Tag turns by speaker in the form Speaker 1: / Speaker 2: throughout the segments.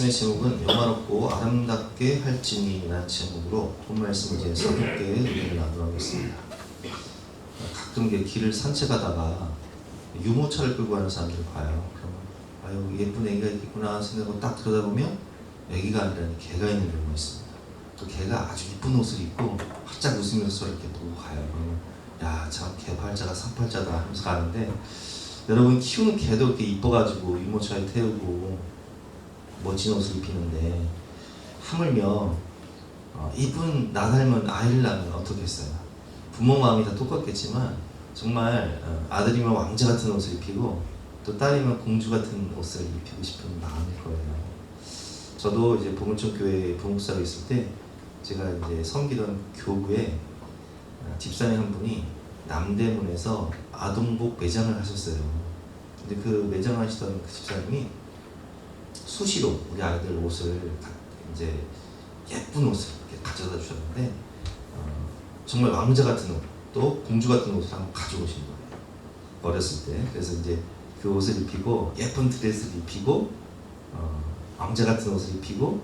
Speaker 1: 말씀의 제목은 영화롭고 아름답게 할지니라는 제목으로 본 말씀을 이제 7개 은혜를 나누겠습니다. 가끔 길을 산책하다가 유모차를 끌고 가는 사람들을 봐요. 그러면 아유 예쁜 애기가 있겠구나 생각하고 딱 들여다보면 애기가 아니라 개가 있는 경우가 있습니다. 또 개가 아주 이쁜 옷을 입고 활짝 웃으면서 이렇게 보고 가요. 그러면 야 참 개팔자가 상팔자다 하면서 가는데, 여러분 키우는 개도 이렇게 이뻐가지고 유모차에 태우고 멋진 옷을 입히는데 하물며 이쁜 나 닮은 아이를 낳으면 어떻겠어요? 부모 마음이 다 똑같겠지만 정말 아들이면 왕자 같은 옷을 입히고 또 딸이면 공주 같은 옷을 입히고 싶은 마음일 거예요. 저도 이제 보물촌 교회 부목사로 있을 때 제가 이제 섬기던 교구에 집사님 한 분이 남대문에서 아동복 매장을 하셨어요. 근데 그 매장하시던 그 집사님이 수시로 우리 아이들 옷을 이제 예쁜 옷을 이렇게 가져다 주셨는데 정말 왕자 같은 옷, 또 공주 같은 옷을 한번 가지고 오신 거예요. 어렸을 때. 그래서 이제 그 옷을 입히고 예쁜 드레스를 입히고 왕자 같은 옷을 입히고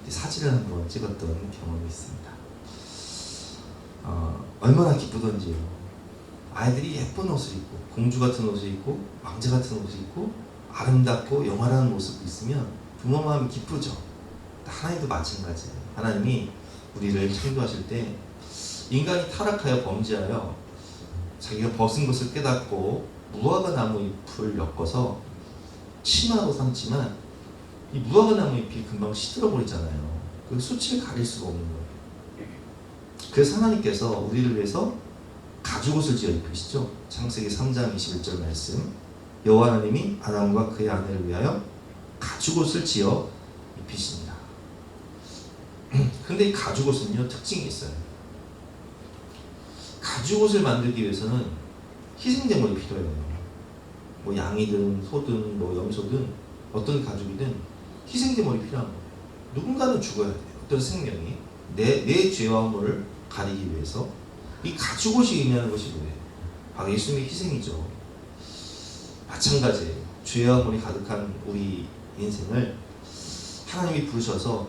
Speaker 1: 사진을 한번 찍었던 경험이 있습니다. 얼마나 기쁘던지요. 아이들이 예쁜 옷을 입고 공주 같은 옷을 입고 왕자 같은 옷을 입고 아름답고 영화라는 모습이 있으면 부모 마음이 기쁘죠. 하나님도 마찬가지예요. 하나님이 우리를 창조하실 때 인간이 타락하여 범죄하여 자기가 벗은 것을 깨닫고 무화과 나무 잎을 엮어서 치마로 삼지만 이 무화과 나무 잎이 금방 시들어 버리잖아요. 그 수치를 가릴 수가 없는 거예요. 그래서 하나님께서 우리를 위해서 가죽옷을 지어 입히시죠. 창세기 3장 21절 말씀, 여호와 하나님이 아담과 그의 아내를 위하여 가죽옷을 지어 입히십니다. 근데 이 가죽옷은요 특징이 있어요. 가죽옷을 만들기 위해서는 희생제물이 필요해요. 뭐 양이든 소든 뭐 염소든 어떤 가죽이든 희생제물이 필요한 거예요. 누군가는 죽어야 돼요. 어떤 생명이 내 죄와 허물을 가리기 위해서. 이 가죽옷이 의미하는 것이 뭐예요? 바로 예수님의 희생이죠. 마찬가지예요. 죄와 허물이 가득한 우리 인생을 하나님이 부르셔서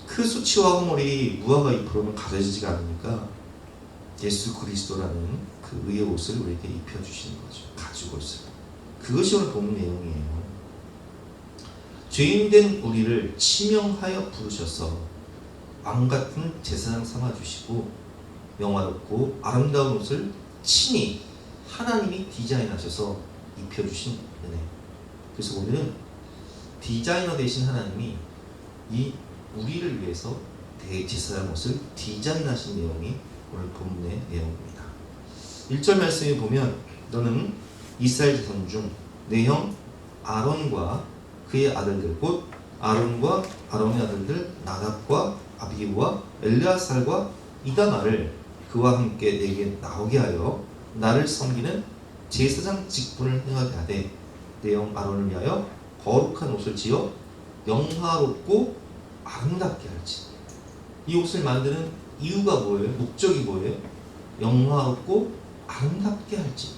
Speaker 1: 그 수치와 허물이 무화과 잎으로는 가려지지가 않으니까 예수 그리스도라는 그 의의 옷을 우리에게 입혀주시는 거죠. 가죽옷을. 그것이 오늘 본 내용이에요. 죄인된 우리를 치명하여 부르셔서 왕같은 제사장 삼아주시고 영화롭고 아름다운 옷을 친히 하나님이 디자인하셔서 입혀주신 은혜. 그래서 오늘은 디자이너 되신 하나님이 이 우리를 위해서 대제사장 옷을 디자인하신 내용이 오늘 본문의 내용입니다. 1절 말씀에 보면 너는 이스라엘 자손 중 내 형 아론과 그의 아들들 곧 아론과 아론의 아들들 나답과 아비후와 엘르아살과 이다말을 그와 함께 내게 나오게 하여 나를 섬기는 제사장 직분을 행하게 하되 내 형 아론을 위하여 거룩한 옷을 지어 영화롭고 아름답게 할지. 이 옷을 만드는 이유가 뭐예요? 목적이 뭐예요? 영화롭고 아름답게 할지.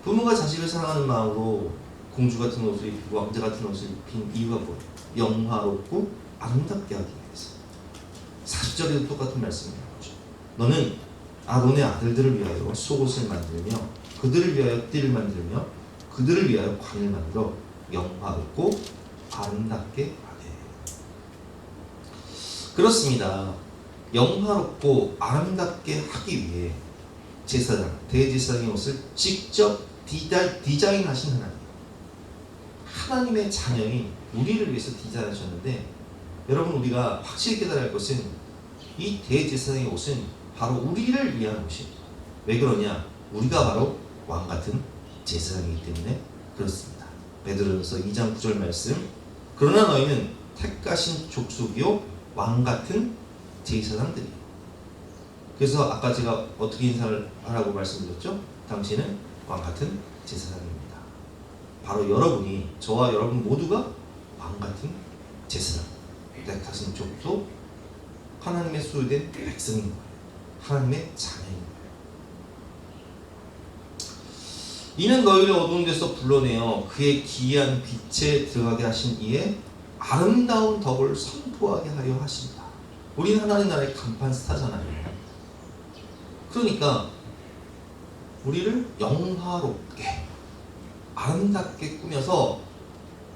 Speaker 1: 부모가 자식을 사랑하는 마음으로 공주 같은 옷을 입히고 왕자 같은 옷을 입힌 이유가 뭐예요? 영화롭고 아름답게 하기 위해서. 40절에도 똑같은 말씀이 나오죠. 너는 아론의 아들들을 위하여 속옷을 만들며 그들을 위하여 띠를 만들며 그들을 위하여 관을 만들어 영화롭고 아름답게 하게. 그렇습니다. 영화롭고 아름답게 하기 위해 제사장, 대제사장의 옷을 직접 디자인하신 하나님. 하나님의 자녀인 우리를 위해서 디자인하셨는데, 여러분 우리가 확실히 깨달아야 할 것은 이 대제사장의 옷은 바로 우리를 위한 옷입니다. 왜 그러냐? 우리가 바로 왕같은 제사장이기 때문에 그렇습니다. 베드로전서 2장 9절 말씀, 그러나 너희는 택하신 족속이요 왕같은 제사장들이에요. 그래서 아까 제가 어떻게 인사를 하라고 말씀드렸죠? 당신은 왕같은 제사장입니다. 바로 여러분이, 저와 여러분 모두가 왕같은 제사장, 택하신 족속, 하나님의 소유된 백성인 거예요. 하나님의 자녀인 거예요. 이는 너희를 어두운 데서 불러내어 그의 기이한 빛에 들어가게 하신 이의 아름다운 덕을 선포하게 하려 하신다. 우리는 하나님 나라의 간판 스타잖아요. 그러니까 우리를 영화롭게 아름답게 꾸며서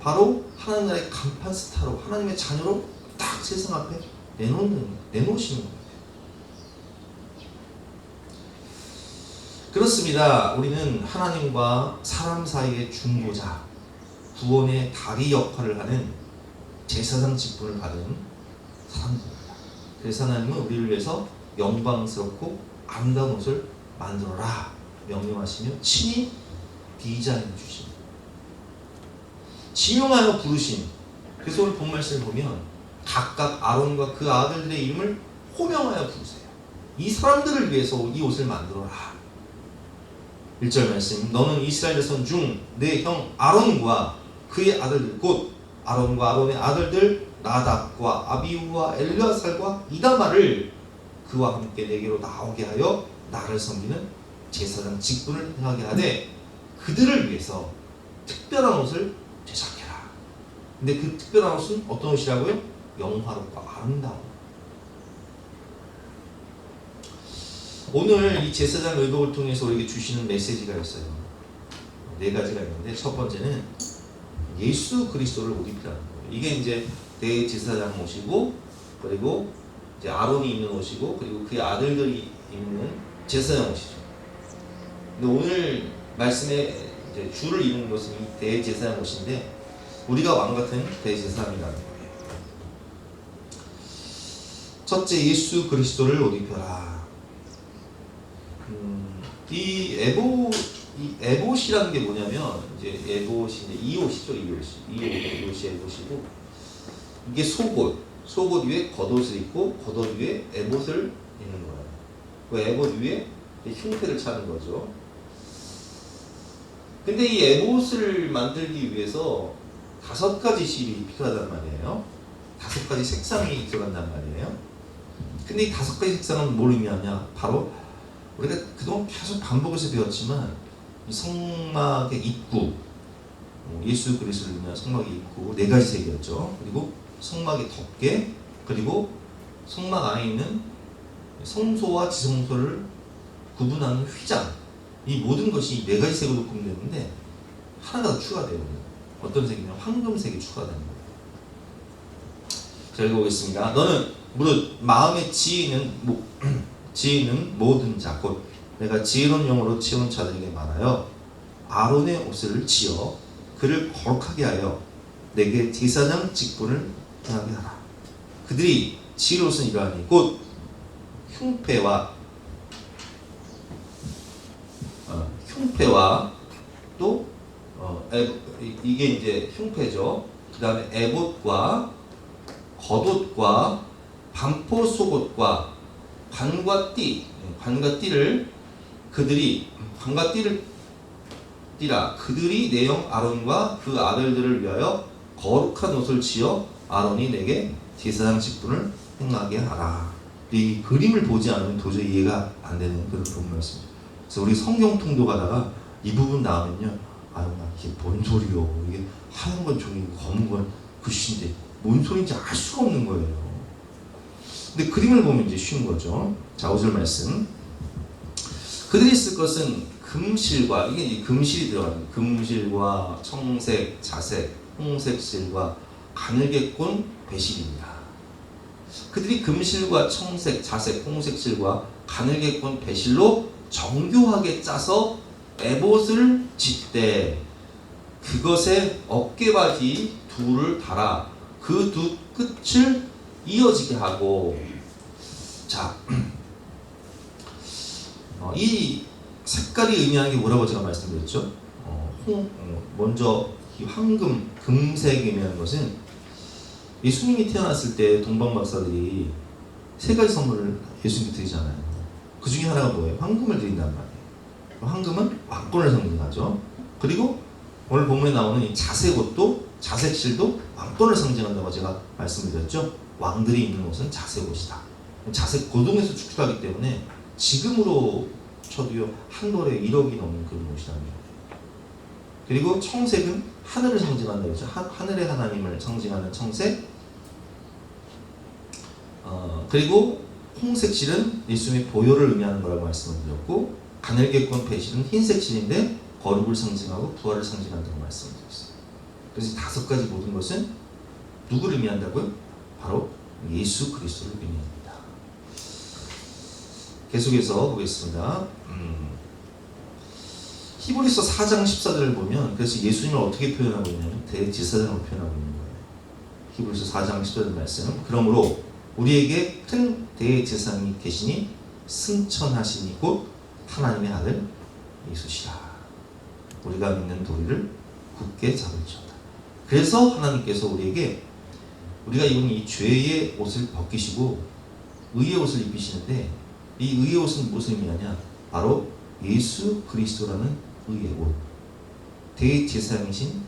Speaker 1: 바로 하나님 나라의 간판 스타로, 하나님의 자녀로 딱 세상 앞에 내놓으시는 거예요. 그렇습니다. 우리는 하나님과 사람 사이의 중보자, 구원의 다리 역할을 하는 제사장 직분을 받은 사람들입니다. 그래서 하나님은 우리를 위해서 영광스럽고 아름다운 옷을 만들어라 명령하시며 친히 디자인해 주십니다. 지명하여 부르신. 그래서 오늘 본 말씀을 보면 각각 아론과 그 아들들의 이름을 호명하여 부르세요. 이 사람들을 위해서 이 옷을 만들어라. 1절 말씀, 너는 이스라엘 자손 중 내 형 아론과 그의 아들들 곧 아론과 아론의 아들들 나답과 아비후와 엘르아살과 이다마를 그와 함께 내게로 나오게 하여 나를 섬기는 제사장 직분을 행하게 하되 그들을 위해서 특별한 옷을 제작해라. 근데 그 특별한 옷은 어떤 옷이라고요? 영화롭고 아름다운. 오늘 이 제사장 의복을 통해서 우리에게 주시는 메시지가 있어요. 4가지가 있는데 첫 번째는 예수 그리스도를 옷 입히라는 거예요. 이게 이제 대제사장 옷이고, 그리고 이제 아론이 입는 옷이고, 그리고 그의 아들들이 입는 제사장 옷이죠. 근데 오늘 말씀에 이제 주를 이루는 것은 이 대제사장 옷인데 우리가 왕 같은 대제사장이라는 거예요. 첫째, 예수 그리스도를 옷 입혀라. 이 에봇이라는 게 뭐냐면, 이제 에봇이 이제 이 옷이죠, 이 옷이 에봇이고, 이게 속옷 위에 겉옷을 입고 겉옷 위에 에봇을 입는 거예요. 그 에봇 위에 흉패를 차는 거죠. 근데 이 에봇을 만들기 위해서 5가지 실이 필요하단 말이에요. 5가지 색상이 들어간단 말이에요. 근데 이 5가지 색상은 뭘 의미하냐? 바로 우리가 그동안 계속 반복해서 배웠지만 이 성막의 입구, 예수 그리스도를 의미하는 성막의 입구 4가지 색이었죠. 그리고 성막의 덮개, 그리고 성막 안에 있는 성소와 지성소를 구분하는 휘장, 이 모든 것이 4가지 색으로 구분되는데 하나가 더 추가돼요. 어떤 색이냐면 황금색이 추가되는 거예요. 자, 읽어보겠습니다. 너는 무릇 마음에 지혜는 모든 자, 곧 내가 지혜로운 영으로 채운 자들에게 말하여 아론의 옷을 지어 그를 거룩하게 하여 내게 제사장 직분을 행하게 하라. 그들이 지혜로운 옷은 이러하니 곧 흉패와 또 이게 이제 흉패죠. 그 다음에 에봇과 겉옷과 반포 속옷과 관과 띠를 띠라. 그들이 내 형 아론과 그 아들들을 위하여 거룩한 옷을 지어 아론이 내게 제사장 직분을 행하게 하라. 이 그림을 보지 않으면 도저히 이해가 안 되는 그런 본 말씀입니다. 그래서 우리 성경 통독하다가 이 부분 나오면요, 이게 뭔 소리요? 이게 하얀 건 종이고 검은 건 글씨인데 뭔 소리인지 알 수가 없는 거예요. 근데 그림을 보면 이제 쉬운 거죠. 자, 5절 말씀. 그들이 쓸 것은 금실과, 이게 이제 금실이 들어가는 금실과 청색, 자색, 홍색 실과 가늘게꼰 배실입니다. 그들이 금실과 청색, 자색, 홍색 실과 가늘게꼰 배실로 정교하게 짜서 에봇을 짓되 그것에 어깨바지 2를 달아 그 2 끝을 이어지게 하고. 자, 이 색깔이 의미하는 게 뭐라고 제가 말씀드렸죠? 먼저 이 황금, 금색이 의미하는 것은 예수님이 태어났을 때 동방 박사들이 3가지 선물을 예수님께 드리잖아요. 그 중에 하나가 뭐예요? 황금을 드린단 말이에요. 황금은 왕권을 상징하죠. 그리고 오늘 본문에 나오는 이 자색옷도, 자색실도 왕권을 상징한다고 제가 말씀을 드렸죠. 왕들이 입는 옷은 자색옷이다. 자색 고동에서 축출하기 때문에 지금으로 쳐도요, 한 벌에 1억이 넘는 그런 옷이랍니다. 그리고 청색은 하늘을 상징한다 그랬죠. 하늘의 하나님을 상징하는 청색. 그리고 홍색 실은 예수님의 보혈을 의미하는 거라고 말씀을 드렸고, 가늘게 꼰 배실은 흰색 실인데 거룩을 상징하고 부활을 상징한다고 말씀을 드렸어요. 그래서 5가지 모든 것은 누구를 의미한다고요? 바로 예수 그리스도를 의미합니다. 계속해서 보겠습니다. 히브리서 4장 14절을 보면, 그래서 예수님을 어떻게 표현하고 있냐면 대제사장으로 표현하고 있는 거예요. 히브리서 4장 14절 말씀. 그러므로 우리에게 큰 대제사장이 계시니 승천하시니 곧 하나님의 아들 예수시라. 우리가 믿는 도리를 굳게 잡을지어다. 그래서 하나님께서 우리가 입은 이 죄의 옷을 벗기시고 의의 옷을 입히시는데, 이 의의 옷은 무슨 의미하냐? 바로 예수 그리스도라는 의의 옷, 대제사장이신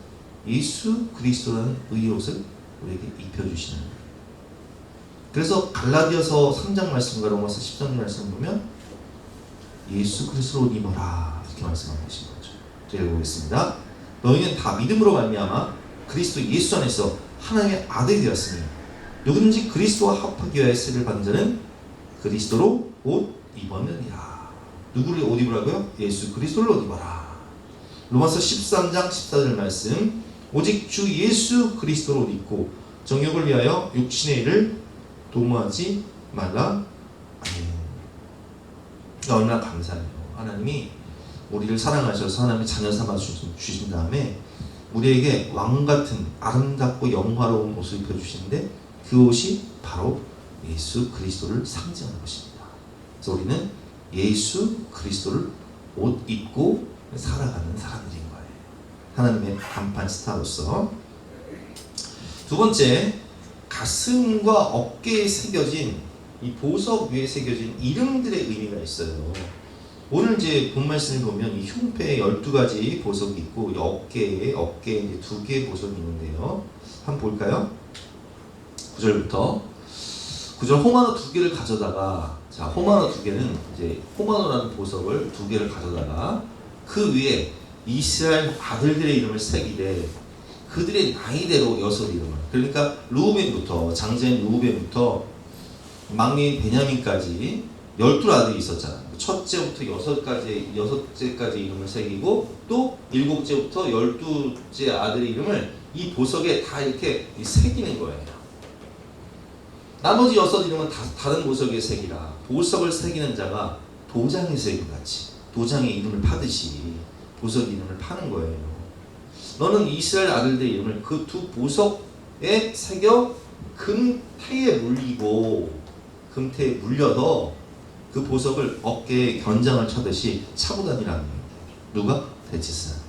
Speaker 1: 예수 그리스도라는 의의 옷을 우리에게 입혀주시는 거예요. 그래서 갈라디아서 3장 말씀과 로마서 13장 말씀 보면 예수 그리스도를 옷 입어라 이렇게 말씀하고 계신 거죠. 제가 읽어보겠습니다. 너희는 다 믿음으로 말미암아 그리스도 예수 안에서 하나님의 아들이 되었으니 누구든지 그리스도와 합하기 위하여 세를 받은 자는 그리스도로 옷 입었느니라. 누구를 옷 입으라고요? 예수 그리스도를 옷 입어라. 로마서 13장 14절 말씀. 오직 주 예수 그리스도를 옷 입고 정욕을 위하여 육신의 일을 도모하지 말라. 얼마나 감사해요. 하나님이 우리를 사랑하셔서 하나님의 자녀 삼아 주신 다음에 우리에게 왕같은 아름답고 영화로운 옷을 입혀주시는데, 그 옷이 바로 예수 그리스도를 상징하는 것입니다. 그래서 우리는 예수 그리스도를 옷 입고 살아가는 사람들인 거예요. 하나님의 간판 스타로서. 두 번째, 가슴과 어깨에 새겨진 이 보석 위에 새겨진 이름들의 의미가 있어요. 오늘 이제 본 말씀을 보면 이 흉패에 12가지 보석이 있고, 어깨에 이제 2개의 보석이 있는데요. 한번 볼까요? 9절부터 9절. 호마노 2개를 가져다가, 자, 호마노 2개는 이제 호마노라는 보석을 2개를 가져다가 그 위에 이스라엘 아들들의 이름을 새기되 그들의 나이대로 6 이름을, 그러니까 루우벤부터, 장자인 루우벤부터 막내인 베냐민까지 12아들이 있었잖아요. 첫째부터 6째까지 이름을 새기고, 또 7째부터 12째 아들의 이름을 이 보석에 다 이렇게 새기는 거예요. 나머지 6 이름은 다른 보석에 새기라. 보석을 새기는 자가 도장에 새긴 같이 도장에 이름을 파듯이 보석 이름을 파는 거예요. 너는 이스라엘 아들들의 이름을 그 2 보석에 새겨 금태에 물려서 그 보석을 어깨에 견장을 차듯이 차고 다니라는 거예요. 누가? 대제사장.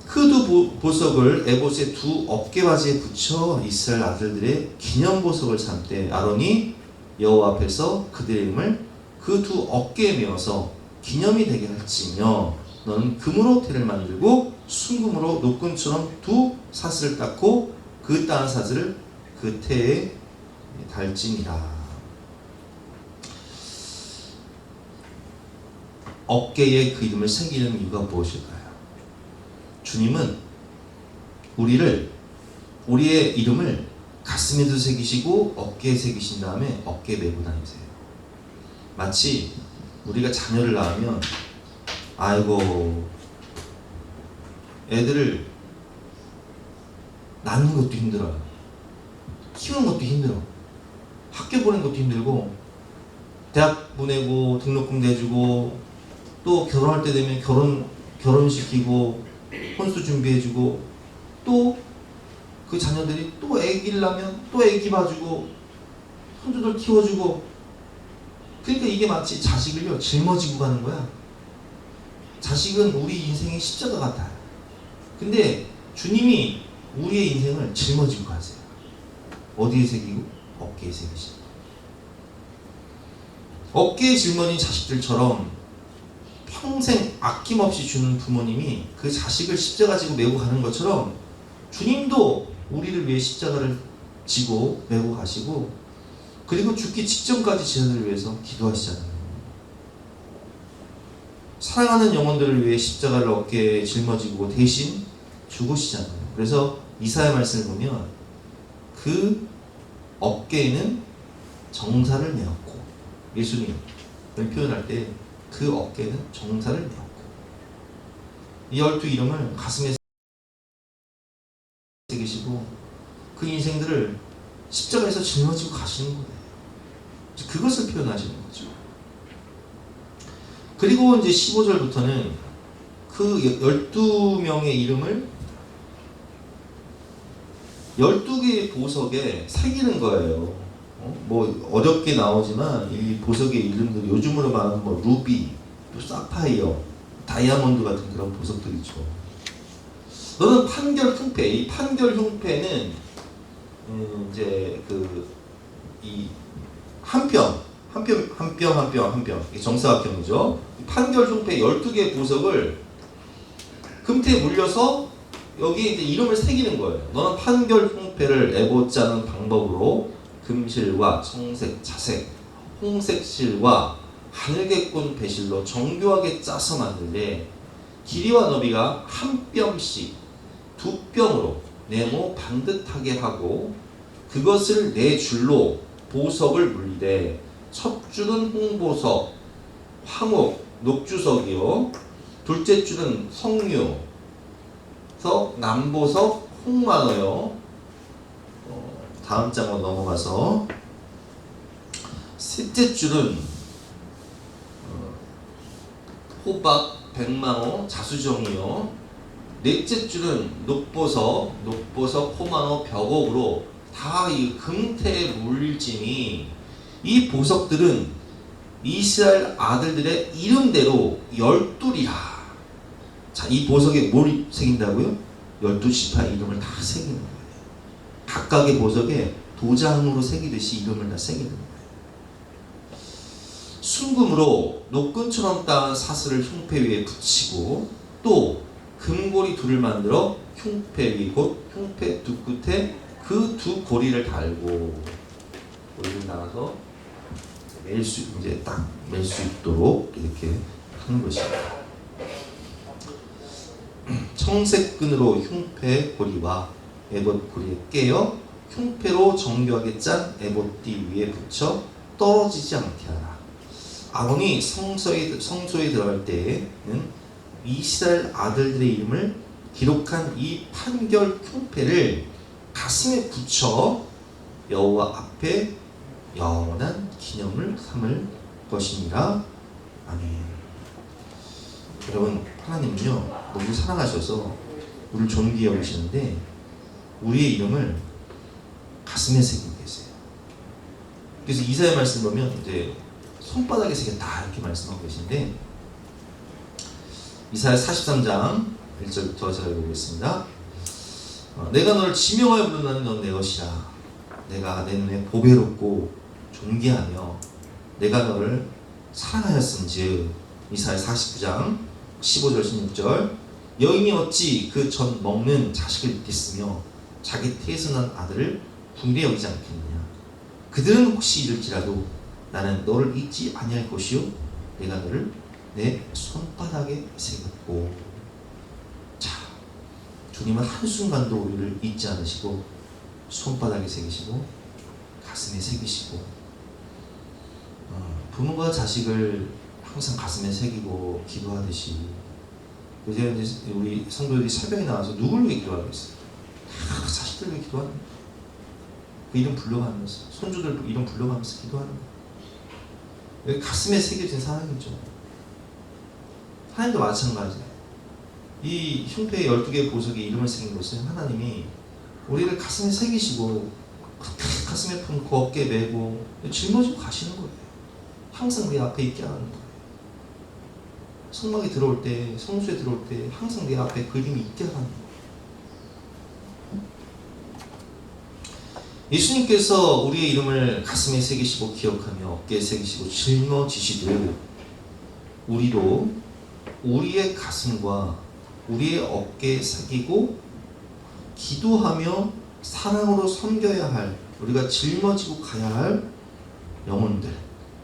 Speaker 1: 그 2 보석을 에봇의 2 어깨바지에 붙여 이스라엘 아들들의 기념 보석을 삼되 아론이 여호와 앞에서 그들의 이름을 그 2 어깨에 메어서 기념이 되게 할지며, 너는 금으로 태를 만들고 순금으로 노끈처럼 2 사슬을 닦고 그 따은 사슬을 그 태에 달지니라. 어깨에 그 이름을 새기는 이유가 무엇일까요? 주님은 우리의 이름을 가슴에도 새기시고 어깨에 새기신 다음에 어깨에 메고 다니세요. 마치 우리가 자녀를 낳으면, 아이고, 애들을 낳는 것도 힘들어요. 키우는 것도 힘들어. 학교 보내는 것도 힘들고, 대학 보내고 등록금 내주고, 또 결혼할 때 되면 결혼시키고 혼수 준비해주고, 또 그 자녀들이 또 애기를 낳으면 또 애기 봐주고 손주들 키워주고. 그러니까 이게 마치 자식을요 짊어지고 가는 거야. 자식은 우리 인생의 십자가 같아요. 근데 주님이 우리의 인생을 짊어지고 가세요. 어디에 새기고? 어깨에 새기시고. 어깨에 짊어진 자식들처럼 평생 아낌없이 주는 부모님이 그 자식을 십자가 지고 메고 가는 것처럼, 주님도 우리를 위해 십자가를 지고 메고 가시고, 그리고 죽기 직전까지 제자들을 위해서 기도하시잖아요. 사랑하는 영혼들을 위해 십자가를 어깨에 짊어지고 대신 죽으시잖아요. 그래서 이사야 말씀을 보면 그 어깨에는 정사를 메었고, 예수님을 표현할 때 그 어깨에는 정사를 메었고, 이 12이름을 가슴에 새기시고 그 인생들을 십자가에서 짊어지고 가시는 거예요. 그것을 표현하시는 거죠. 그리고 이제 15절부터는 그 12명의 이름을 12개의 보석에 새기는 거예요. 뭐 어렵게 나오지만 이 보석의 이름들, 요즘으로 말하는 뭐 루비, 또 사파이어, 다이아몬드 같은 그런 보석들이죠. 너는 판결 흉패, 이 판결 흉패는 이제 이 한 뼘, 정사각형이죠. 판결 흉패 12개의 보석을 금태에 물려서 여기 이제 이름을 새기는 거예요. 너는 판결 흉패를 에봇 짜는 방법으로 금실과 청색, 자색, 홍색 실과 하늘개꾼 배실로 정교하게 짜서 만들되 길이와 너비가 한 뼘씩 두 뼘으로 네모 반듯하게 하고 그것을 네 줄로 보석을 물리되 첫 줄은 홍보석, 황옥, 녹주석이요. 둘째 줄은 석류, 남보석, 홍만어요. 다음 장으로 넘어가서 셋째 줄은 호박, 백만호, 자수정이요. 넷째 줄은 녹보석, 호만호, 벽옥으로 다 이 금태의 물짐이, 이 보석들은 이스라엘 아들들의 이름대로 12이라. 자, 이 보석에 뭘 새긴다고요? 12지파 이름을 다 새기는 거예요. 각각의 보석에 도장으로 새기듯이 이름을 다 새기는 거예요. 순금으로 노끈처럼 따은 사슬을 흉패 위에 붙이고 또 금고리 둘을 만들어 흉패 위, 곧 흉패 두 끝에 그 두 고리를 달고 고리를 달아서 멜 수 있도록 이렇게 하는 것입니다. 청색 끈으로 흉패 고리와 에봇 고리에 깨어 흉패로 정교하게 짠 에봇띠 위에 붙여 떨어지지 않게 하라. 아론이 성소에 들어갈 때에는 이스라엘 아들들의 이름을 기록한 이 판결 흉패를 가슴에 붙여 여호와 앞에 영원한 기념을 삼을 것이니라. 아멘. 여러분, 하나님은요 우리를 사랑하셔서 우리를 존귀히 여기시는데 우리의 이름을 가슴에 새기고 계세요. 그래서 이사야 말씀 보면 이제 손바닥에 새겼다 이렇게 말씀하고 계신데, 이사야 43장 1절부터 제가 읽어보겠습니다. 내가 너를 지명하여 부르나니 넌 내 것이라. 내가 내 눈에 보배롭고 존귀하며 내가 너를 사랑하였은즉. 이사야 49장 15절 16절. 여인이 어찌 그 젖 먹는 자식을 잊겠으며 자기 태순한 아들을 궁일에 여기지 않겠느냐. 그들은 혹시 이를지라도 나는 너를 잊지 아니할 것이요 내가 너를 내 손바닥에 새겼고. 자, 주님은 한순간도 우리를 잊지 않으시고 손바닥에 새기시고 가슴에 새기시고, 부모가 자식을 항상 가슴에 새기고 기도하듯이 이제 우리 성도들이 새벽에 나와서 누구를 위해 기도하겠어요? 다 자식들 위해 기도하는 거예요. 그 이름 불러가면서, 손주들 이름 불러가면서 기도하는 거예요. 가슴에 새겨진 사랑이죠. 하나님도 마찬가지예요. 이 흉패의 12개의 보석에 이름을 새긴 것은 하나님이 우리를 가슴에 새기시고 가슴에 품 그 어깨에 메고 짊어지고 가시는 거예요. 항상 내 앞에 있게 하는 거예요. 성막에 들어올 때, 성수에 들어올 때 항상 내 앞에 그림이 있게 하는 거예요. 예수님께서 우리의 이름을 가슴에 새기시고 기억하며 어깨에 새기시고 짊어지시듯 우리도 우리의 가슴과 우리의 어깨에 새기고 기도하며 사랑으로 섬겨야 할, 우리가 짊어지고 가야 할 영혼들,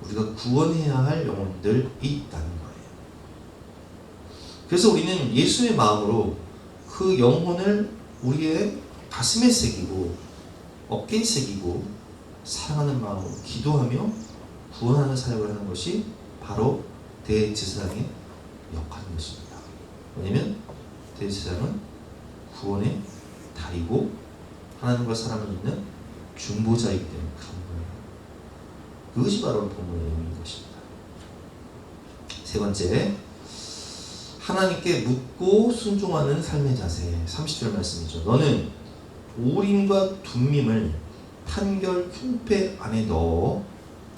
Speaker 1: 우리가 구원해야 할 영혼들이 있다는 거예요. 그래서 우리는 예수의 마음으로 그 영혼을 우리의 가슴에 새기고 어깨에 새기고 사랑하는 마음으로 기도하며 구원하는 사역을 하는 것이 바로 대제사장의 역할인 것입니다. 왜냐하면 대제사장은 구원의 다리고 하나님과 사람을 잇는 중보자이기 때문에 그런 거예요. 그것이 바로 본문의 의미인 것입니다. 세 번째, 하나님께 묻고 순종하는 삶의 자세. 30절 말씀이죠. 너는 우림과 둠밈을 판결 흉패 안에 넣어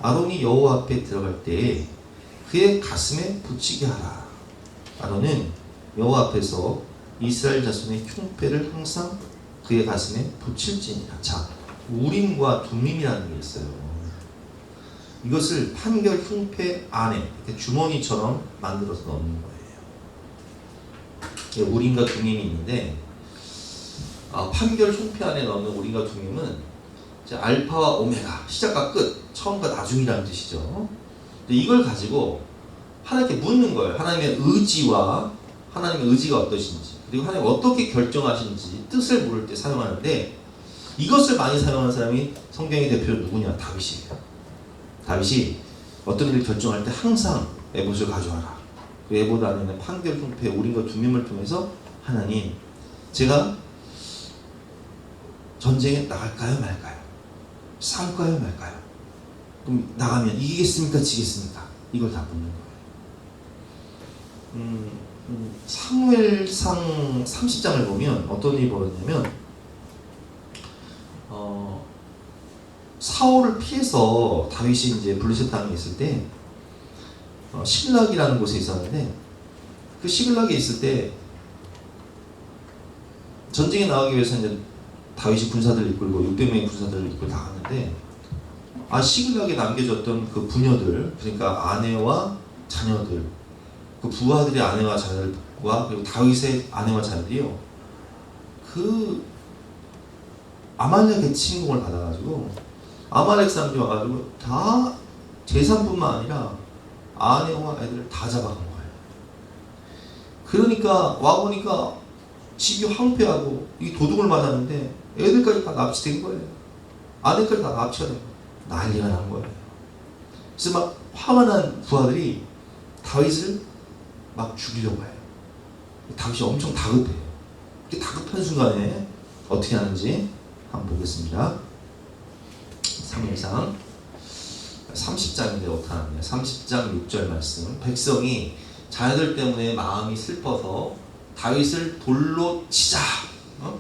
Speaker 1: 아론이 여호와 앞에 들어갈 때에 그의 가슴에 붙이게 하라. 아론은 여호와 앞에서 이스라엘 자손의 흉패를 항상 그의 가슴에 붙일지니라. 자, 우림과 둠밈이라는 게 있어요. 이것을 판결 흉패 안에 이렇게 주머니처럼 만들어서 넣는 거예요. 우림과 둠밈이 있는데, 판결 흉패 안에 넣는 우림과 둠밈은 알파와 오메가, 시작과 끝, 처음과 나중이라는 뜻이죠. 이걸 가지고 하나님께 묻는 거예요. 하나님의 의지와 하나님의 의지가 어떠신지, 그리고 하나님 어떻게 결정하시는지 뜻을 물을 때 사용하는데, 이것을 많이 사용하는 사람이 성경의 대표 누구냐? 다윗이에요. 다윗이 어떤 일을 결정할 때 항상 에봇을 가져와라. 그 에봇 안에는 판결 흉패, 우림과 둠밈을 통해서 하나님, 제가 전쟁에 나갈까요 말까요? 싸울까요 말까요? 그럼 나가면 이기겠습니까 지겠습니까? 이걸 다 묻는 거예요. 사무엘상 30장을 보면 어떤 일이 벌어졌냐면, 사울을 피해서 다윗이 이제 블레셋 땅에 있을 때 시글락이라는 곳에 있었는데, 그 시글락에 있을 때 전쟁에 나가기 위해서 이제 다윗이 군사들을 이끌고 600명의 군사들을 이끌고 나갔는데, 시글락에 남겨졌던 그 부녀들, 그러니까 아내와 자녀들, 그 부하들의 아내와 자녀들과 그리고 다윗의 아내와 자녀들이요, 그 아말렉의 침공을 받아가지고 아말렉 사람들이 와가지고 다 재산뿐만 아니라 아내와 애들을 다 잡아간 거예요. 그러니까 와보니까 집이 황폐하고 이 도둑을 맞았는데 애들까지 다 납치된 거예요. 아내까지 다 납치가 된 거예요. 난리가 난 거예요. 그래서 막 화가 난 부하들이 다윗을 막 죽이려고 해요. 다윗이 엄청 다급해요. 다급한 순간에 어떻게 하는지 한번 보겠습니다. 사무엘상 30장인데 어떻게 하느냐. 30장 6절 말씀. 백성이 자녀들 때문에 마음이 슬퍼서 다윗을 돌로 치자.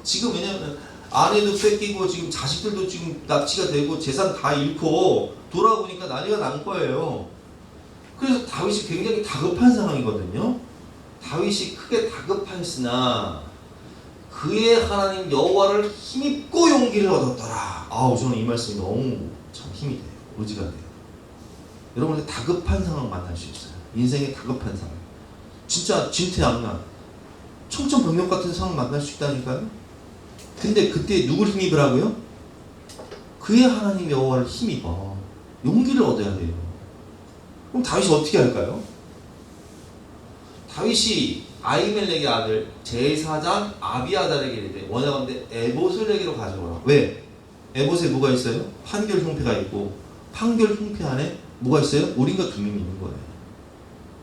Speaker 1: 지금 왜냐면 아내도 뺏기고 지금 자식들도 지금 납치가 되고 재산 다 잃고 돌아보니까 난리가 난 거예요. 그래서 다윗이 굉장히 다급한 상황이거든요. 다윗이 크게 다급하였으나 그의 하나님 여호와를 힘입고 용기를 얻었더라. 저는 이 말씀이 너무 참 힘이 돼요. 의지가 돼요. 여러분, 다급한 상황 만날 수 있어요. 인생의 다급한 상황. 진짜 진퇴양난, 청천벽력 같은 상황 만날 수 있다니까요. 근데 그때 누굴 힘입으라고요? 그의 하나님 여호와를 힘입어 용기를 얻어야 돼요. 그럼 다윗이 어떻게 할까요? 다윗이 아히멜렉의 아들 제사장 아비아달에게 이르되 원하건대 에봇을 내게로 가져오라. 왜? 에봇에 뭐가 있어요? 판결 흉패가 있고, 판결 흉패 안에 뭐가 있어요? 우림과 둠밈이 있는 거예요.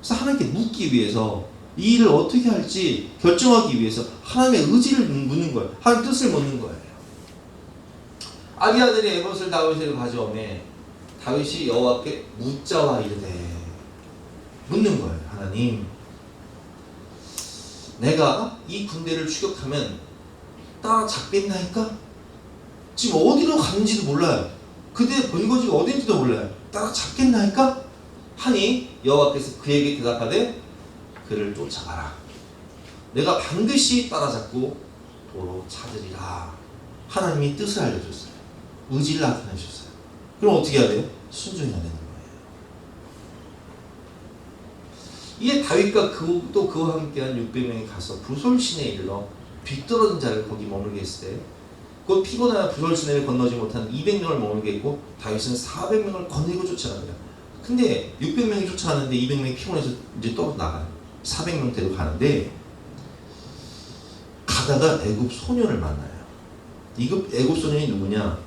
Speaker 1: 그래서 하나님께 묻기 위해서, 이 일을 어떻게 할지 결정하기 위해서 하나님의 의지를 묻는 거예요. 하나님의 뜻을 묻는 거예요. 아비아들이 에봇을 다윗에게 가져오매 다윗이 여호와께 묻자와 이르되, 묻는 거예요. 하나님, 내가 이 군대를 추격하면 따라잡겠나이까? 지금 어디로 가는지도 몰라요. 그대의 본거지가 어딘지도 몰라요. 따라잡겠나이까? 하니 여호와께서 그에게 대답하되 그를 쫓아가라. 내가 반드시 따라잡고 도로 찾으리라. 하나님이 뜻을 알려줬어요. 의지를 나타내셨어요. 그럼 어떻게 해야 돼요? 순종해야 되는 거예요. 이에 다윗과 또 그와 함께한 600명이 가서 부솔시내에 이르러 뒤떨어진 자를 거기 머물게 했을 때, 곧 피곤하여 부솔시내를 건너지 못한 200명을 머물게 했고, 다윗은 400명을 거느리고 쫓아갑니다. 근데 600명이 쫓아가는데 200명이 피곤해서 이제 떨어 나가요. 400명대로 가는데 가다가 애굽 소년을 만나요. 애굽 소년이 누구냐?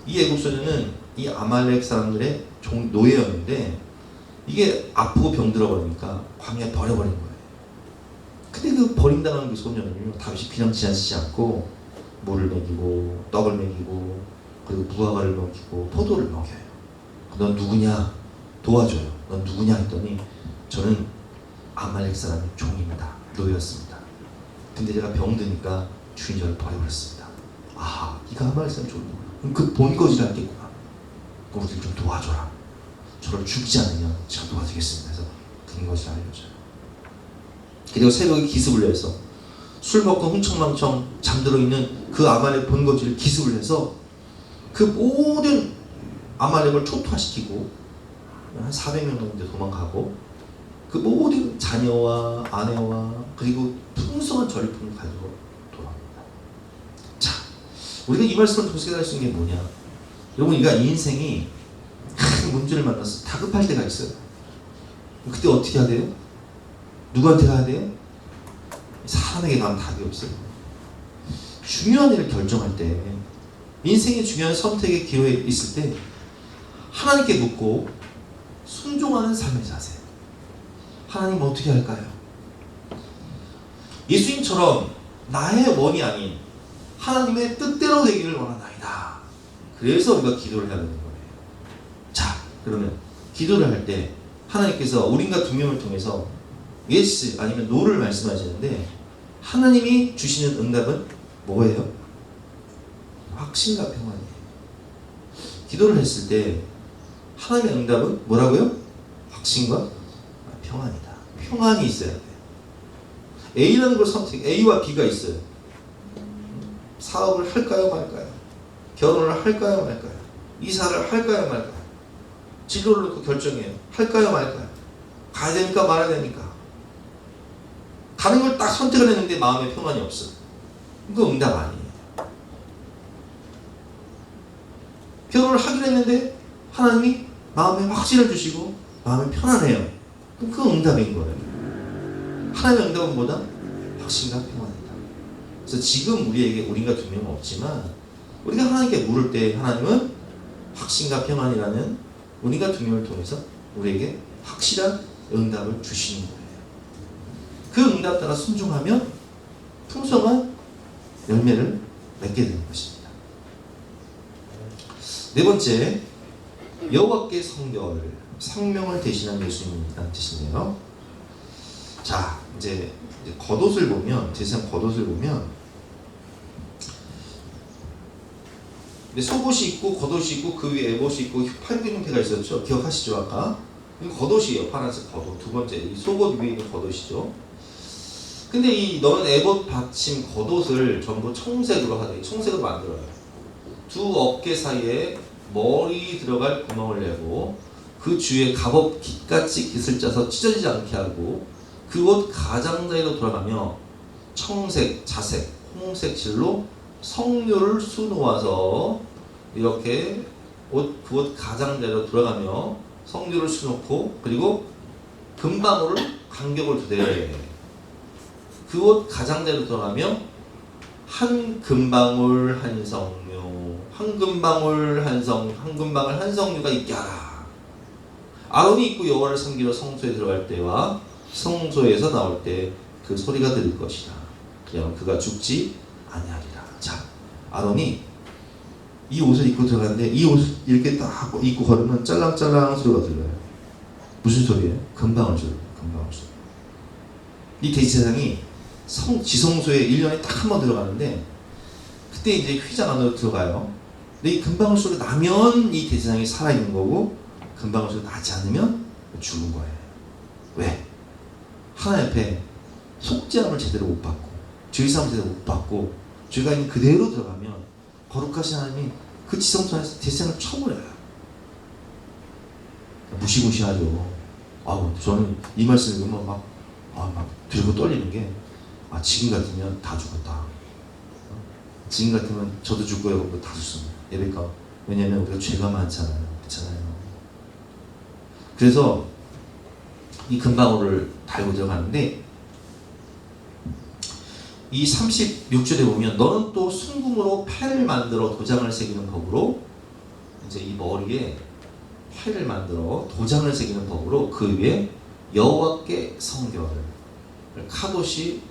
Speaker 1: 이 애굽 소년은 이 아말렉 사람들의 노예였는데 이게 아프고 병들어 버리니까 광야에 버려버린 거예요. 근데 그 버림당한 그 소년은요, 다윗이 그냥 지나치지 않고 물을 먹이고 떡을 먹이고 그리고 무화과를 먹이고 포도를 먹여요. 넌 누구냐? 도와줘요. 넌 누구냐 했더니 저는 아말렉 사람의 종입니다. 노예였습니다. 근데 제가 병드니까 주인 저를 버려버렸습니다. 아, 네가 아말렉 사람 종이구나. 그럼 그 본거지를 알겠구나. 그럼 우리를 좀 도와줘라. 저를 죽이지 않으면 제가 도와주겠습니다. 해서 근거지를 알려줘요. 그리고 새벽에 기습을 해서 술 먹고 흥청망청 잠들어 있는 그 아말렉 본거지를 기습을 해서 그 모든 아말렉을 초토화시키고 한 400명 정도 도망가고 그 모든 자녀와 아내와 그리고 풍성한 전리품을 가지고 돌아옵니다. 자, 우리가 이 말씀을 통해서 깨달을 수 있는 게 뭐냐? 여러분, 우리가 인생이 큰 문제를 만나서 다급할 때가 있어요. 그때 어떻게 해야 돼요? 누구한테 가야 돼요? 사람에게 가면 답이 없어요. 중요한 일을 결정할 때, 인생의 중요한 선택의 기로에 있을 때 하나님께 묻고 순종하는 삶의 자세. 하나님 어떻게 할까요? 예수님처럼 나의 원이 아닌 하나님의 뜻대로 되기를 원하나이다. 그래서 우리가 기도를 해야 되는 거예요. 자, 그러면 기도를 할 때 하나님께서 우린가 두 명을 통해서 예스 아니면 노를 말씀하시는데 하나님이 주시는 응답은 뭐예요? 확신과 평안이에요. 기도를 했을 때 하나님의 응답은 뭐라고요? 확신과 평안이다. 평안이 있어야 돼요. A라는 걸 A와 B가 있어요. 사업을 할까요 말까요? 결혼을 할까요 말까요? 이사를 할까요 말까요? 진로를 놓고 결정해요. 할까요 말까요? 가야 되니까 말아야 되니까. 가는 걸 딱 선택을 했는데 마음에 평안이 없어. 이거 응답 아니에요. 결혼을 하기로 했는데 하나님이 마음에 확신을 주시고 마음에 편안해요. 그럼 그 응답인 거예요. 하나님의 응답은 뭐다? 확신과 평안이다. 그래서 지금 우리가 두 명은 없지만 우리가 하나님께 물을 때 하나님은 확신과 평안이라는 우리가 두 명을 통해서 우리에게 확실한 응답을 주시는 거예요. 그 응답 따라 순종하면 풍성한 열매를 맺게 되는 것입니다. 네 번째, 여호와께 성명을 대신한 예수님이라는 뜻이네요. 자, 이제 겉옷을 보면, 제사장 겉옷을 보면 속옷이 있고 겉옷이 있고 그 위에 에봇이 있고 팔굽혀 형태가 있었죠. 기억하시죠? 아까 이거 겉옷이에요. 파란색 겉옷. 두 번째, 이 속옷 위에 있는 겉옷이죠. 근데 이 너는 에봇 받침 겉옷을 전부 청색으로 하되 청색으로 만들어요. 두 어깨 사이에 머리 들어갈 구멍을 내고 그 주위에 갑옷 깃같이 깃을 짜서 찢어지지 않게 하고 그 옷 가장자리로 돌아가며 청색, 자색, 홍색 실로 성료를 수놓아서 이렇게 그 옷 가장자리로 돌아가며 성료를 수놓고 그리고 금방울을 간격을 두되 그 옷 가장자리로 돌아가며 한 금방울 한 성류, 한 금방울 한 성류가 있게 하라. 아론이 입고 여호와를 섬기러 성소에 들어갈 때와 성소에서 나올 때 그 소리가 들릴 것이다. 그러면 그가 죽지 아니하리라. 자, 아론이 이 옷을 입고 들어가는데 이 옷을 이렇게 딱 입고 걸으면 짤랑짤랑 소리가 들려요. 무슨 소리예요? 금방울 소리. 금방울 소리. 이 대제사장이 지성소에 1년에 딱 한 번 들어가는데 그때 이제 휘장 안으로 들어가요. 근데 이 금방울 소리가 나면 이 대제사장이 살아있는 거고 금방울 소리가 나지 않으면 죽은 거예요. 왜? 하나님 앞에 속죄함을 제대로 못 받고 죄사함을 제대로 못 받고 죄가 있는 그대로 들어가면 거룩하신 하나님이 그 지성소 안에서 대제사장을 쳐버려요. 무시무시하죠. 저는 이 말씀을 읽으면 막 들고 떨리는 게 지금 같으면 다 죽었다. 지금 같으면 저도 죽고 여러분도 다 죽습니다. 예배가. 왜냐하면 우리가 죄가 많잖아요. 그렇잖아요. 그래서 이 금방울을 달고 들어가는데, 이 36절에 보면 너는 또 순금으로 패를 만들어 도장을 새기는 법으로, 이제 이 머리에 패를 만들어 도장을 새기는 법으로 그 위에 여호와께 성결, 카도시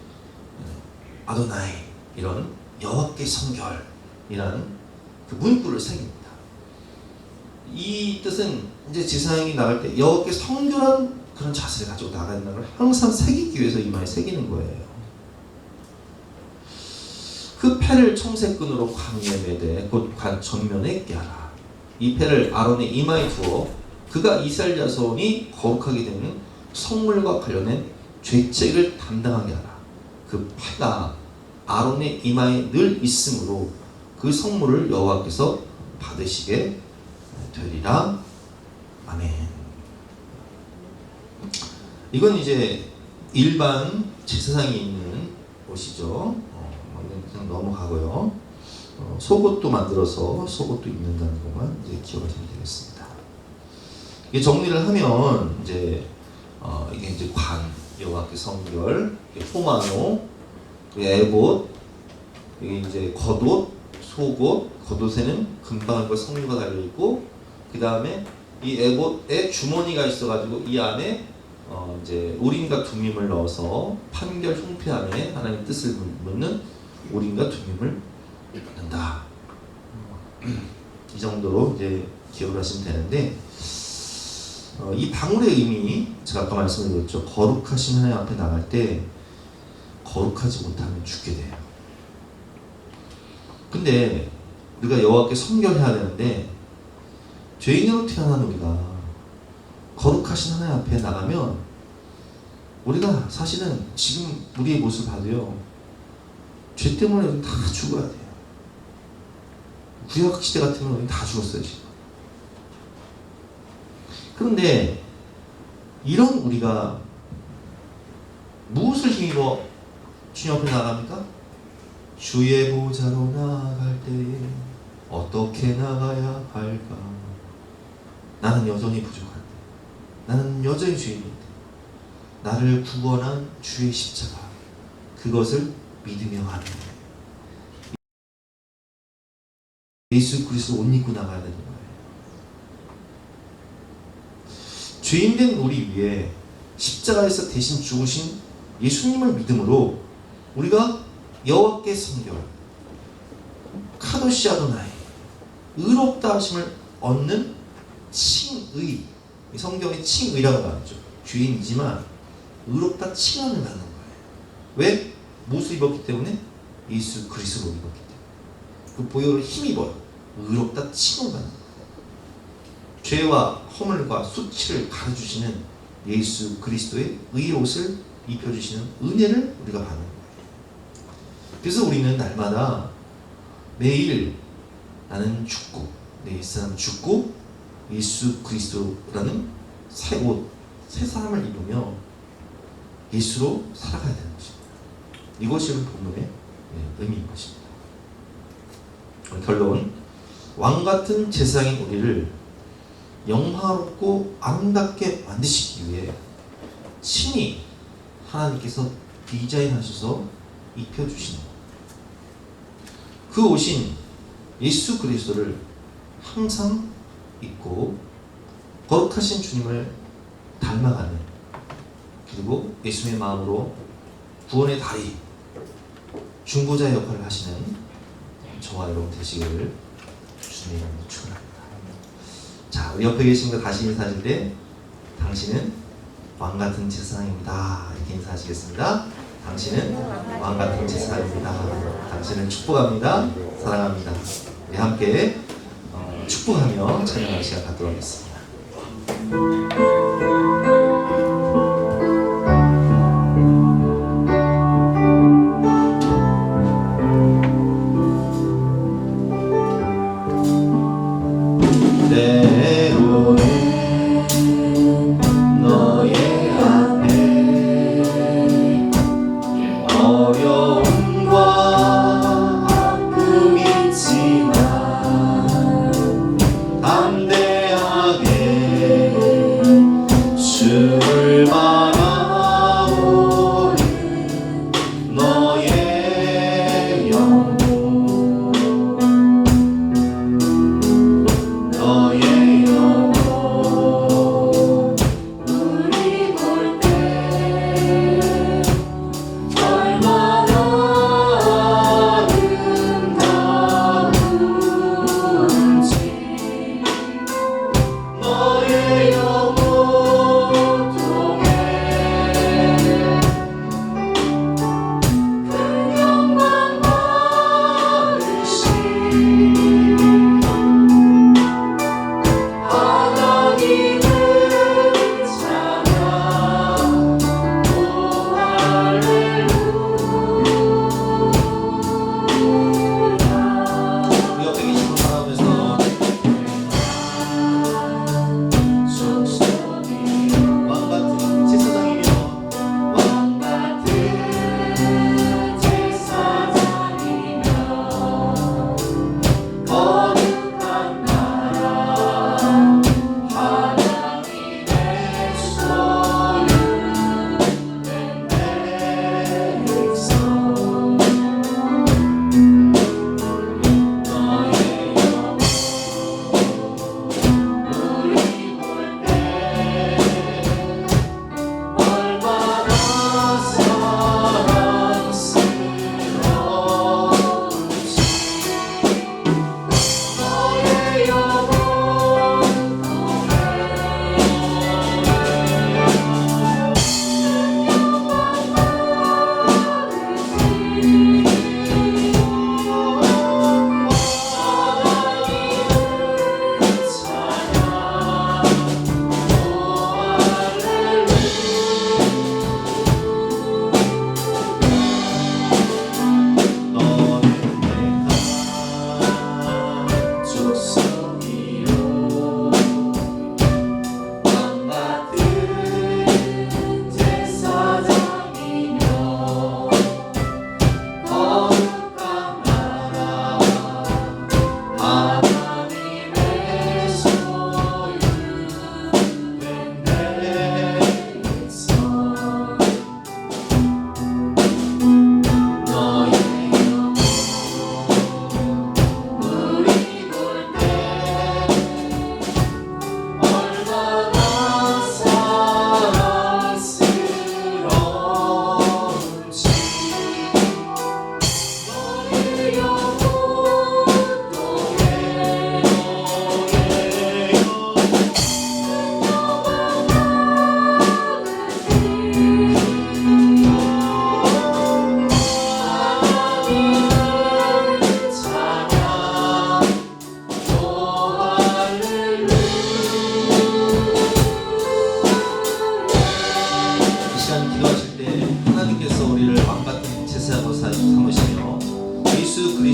Speaker 1: 아도나이, 이런 여호와께 성결이라는 그 문구를 새깁니다. 이 뜻은 이제 제사장이 나갈 때 여호와께 성결한 그런 자세를 가지고 나가야 된다는 걸 항상 새기기 위해서 이마에 새기는 거예요. 그 패를 청색끈으로 광에 매되 곧 관 전면에 있게 하라. 이 패를 아론의 이마에 두어 그가 이스라엘 자손이 거룩하게 되는 성물과 관련된 죄책을 담당하게 하라. 그 패가 아론의 이마에 늘 있으므로 그 성물을 여호와께서 받으시게 되리라. 아멘. 이건 이제 일반 제사장이 입는 옷이죠. 그냥 넘어가고요. 속옷도 만들어서 속옷도 입는다는 것만 이제 기억하시면 되겠습니다. 이게 정리를 하면 이제 이게 이제 관, 여호와께 성결, 포마노, 에봇, 이게 이제 겉옷, 속옷, 겉옷에는 금방울과 성류가 달려 있고, 그 다음에 이 에봇에 주머니가 있어가지고 이 안에 이제 우림과 둠밈을 넣어서 판결 흉패 안에 하나님의 뜻을 묻는 우림과 둠밈을 넣는다. 이 정도로 이제 기억을 하시면 되는데, 이 방울의 의미, 제가 아까 말씀드렸죠. 거룩하신 하나님 앞에 나갈 때 거룩하지 못하면 죽게 돼요. 근데 우리가 여호와께 성결해야 되는데, 죄인으로 태어난 우리가 거룩하신 하나님 앞에 나가면 우리가 사실은 지금 우리의 모습을 봐도요, 죄 때문에 다 죽어야 돼요. 구약 시대 같으면 우리 다 죽었어요 지금. 그런데 이런 우리가 무엇을 힘입어 주님 앞에 나갑니까? 주의 보좌로 나아갈 때에 어떻게 나가야 할까? 나는 여전히 부족한데, 나는 여전히 죄인인데, 나를 구원한 주의 십자가, 그것을 믿으며 하는 예수 그리스도 옷 입고 나가야 되는 거예요. 죄인된 우리 위에 십자가에서 대신 죽으신 예수님을 믿음으로 우리가 여호와께 성결, 카도시 아도나이, 의롭다 하심을 얻는 칭의, 성경의 칭의라고 말하죠. 죄인이지만 의롭다 칭함을 받는 거예요. 왜? 무엇을 입었기 때문에? 예수 그리스도를 입었기 때문에. 그 보혈을 힘입어요. 의롭다 칭을 받는 거예요. 죄와 허물과 수치를 가려주시는 예수 그리스도의 의옷을 입혀주시는 은혜를 우리가 받는 거예요. 그래서 우리는 날마다 매일 나는 죽고 내 옛사람 죽고 예수 그리스도라는 새 옷, 새 사람을 입으며 예수로 살아가야 되는 것입니다. 이것이 본문의 의미인 것입니다. 결론, 왕같은 제사장인 우리를 영화롭고 아름답게 만드시기 위해 친히 하나님께서 디자인하셔서 입혀주시는 그 옷인 예수 그리스도를 항상 입고 거룩하신 주님을 닮아가는, 그리고 예수님의 마음으로 구원의 다리, 중보자 역할을 하시는 저와 여러분 되시기를 주님의 이름으로 축원합니다. 자, 우리 옆에 계신 분 다시 인사하실 때 당신은 왕같은 제사장입니다 이렇게 인사하시겠습니다. 당신은 왕같은 제사장입니다. 당신은 축복합니다. 사랑합니다. 우리 함께 축복하며 찬양하는 시간 갖도록 하겠습니다.
Speaker 2: 담대하게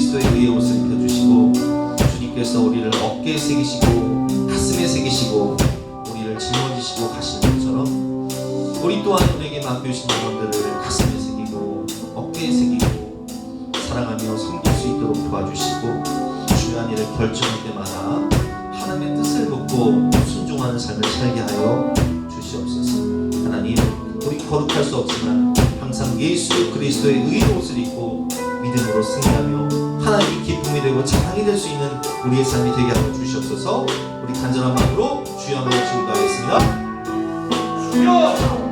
Speaker 1: 그리스도의 의의 옷을 입혀주시고 주님께서 우리를 어깨에 새기시고 가슴에 새기시고 우리를 짊어지시고 가신 것처럼 우리 또한 우리에게 맡겨주신 영혼들을 가슴에 새기고 어깨에 새기고 사랑하며 섬길 수 있도록 도와주시고 중요한 일을 결정할 때마다 하나님의 뜻을 묻고 순종하는 삶을 살게 하여 주시옵소서. 하나님, 우리 거룩할 수 없지만 항상 예수 그리스도의 의의 옷을 입고 믿음으로 승리하며 하나님이 기쁨이 되고 자랑이 될 수 있는 우리의 삶이 되게 하여 주시옵소서. 우리 간절한 마음으로 주여 한번 기도하겠습니다. 주여!